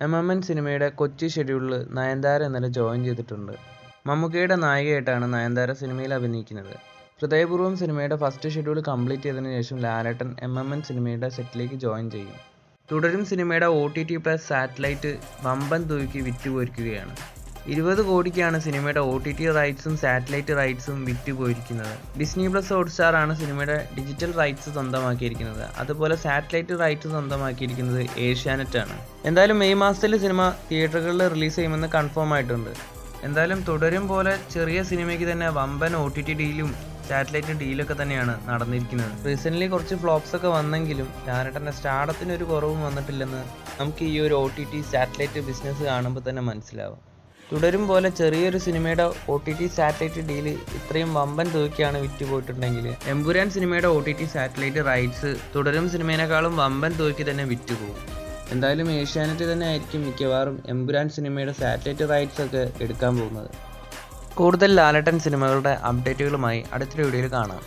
MMN സിനിമയുടെ കൊച്ചി ഷെഡ്യൂളിൽ നയൻതാര ഇന്നലെ ജോയിൻ ചെയ്തിട്ടുണ്ട്. മമ്മൂക്കയുടെ നായികയായിട്ടാണ് നയൻതാര സിനിമയിൽ അഭിനയിക്കുന്നത്. ഹൃദയപൂർവ്വം സിനിമയുടെ ഫസ്റ്റ് ഷെഡ്യൂൾ കംപ്ലീറ്റ് ചെയ്തതിനു ശേഷം ലാലേട്ടൻ MMN സിനിമയുടെ സെറ്റിലേക്ക് ജോയിൻ ചെയ്യും. തുടരും സിനിമയുടെ OTT+ സാറ്റലൈറ്റ് വമ്പൻ തൂക്കി വിറ്റുപോയിരിക്കുകയാണ്. 20 കോടിക്കാണ് സിനിമയുടെ OTT റൈറ്റ്സും സാറ്റലൈറ്റ് റൈറ്റ്സും വിറ്റുപോയിരിക്കുന്നത്. Disney+ Hotstar ആണ് സിനിമയുടെ ഡിജിറ്റൽ റൈറ്റ്സ് സ്വന്തമാക്കിയിരിക്കുന്നത്. അതുപോലെ സാറ്റലൈറ്റ് റൈറ്റ്സ് സ്വന്തമാക്കിയിരിക്കുന്നത് ഏഷ്യാനെറ്റ് ആണ്. എന്തായാലും മെയ് മാസത്തിൽ സിനിമ തിയേറ്ററുകളിൽ റിലീസ് ചെയ്യുമെന്ന് കൺഫേം ആയിട്ടുണ്ട്. എന്തായാലും തുടരും പോലെ ചെറിയ സിനിമയ്ക്ക് തന്നെ വമ്പൻ OTT ഡീലും സാറ്റലൈറ്റ് ഡീലൊക്കെ തന്നെയാണ് നടന്നിരിക്കുന്നത്. റീസെൻ്റ്ലി കുറച്ച് ഫ്ലോപ്സ് ഒക്കെ വന്നെങ്കിലും ലാലേട്ടൻ്റെ സ്റ്റാർഡത്തിന് ഒരു കുറവും വന്നിട്ടില്ലെന്ന് നമുക്ക് ഈ ഒരു OTT സാറ്റലൈറ്റ് ബിസിനസ് കാണുമ്പോൾ തന്നെ മനസ്സിലാവും. തുടരും പോലെ ചെറിയൊരു സിനിമയുടെ OTT സാറ്റലൈറ്റ് ഡീല് ഇത്രയും വമ്പൻ തൂക്കിയാണ് വിറ്റുപോയിട്ടുണ്ടെങ്കിൽ എമ്പുരാൻ സിനിമയുടെ OTT സാറ്റലൈറ്റ് റൈറ്റ്സ് തുടരും സിനിമേനേക്കാളും വമ്പൻ തൂക്കി തന്നെ വിറ്റുപോകും. എന്തായാലും ഏഷ്യാനെറ്റ് തന്നെ ആയിരിക്കും മിക്കവാറും എമ്പുരാൻ സിനിമയുടെ സാറ്റലൈറ്റ് റൈറ്റ്സ് ഒക്കെ എടുക്കാൻ പോകുന്നത്. കൂടുതൽ ലാലേട്ടൻ സിനിമകളുടെ അപ്ഡേറ്റുകളുമായി അടുത്ത വീഡിയോയിൽ കാണാം.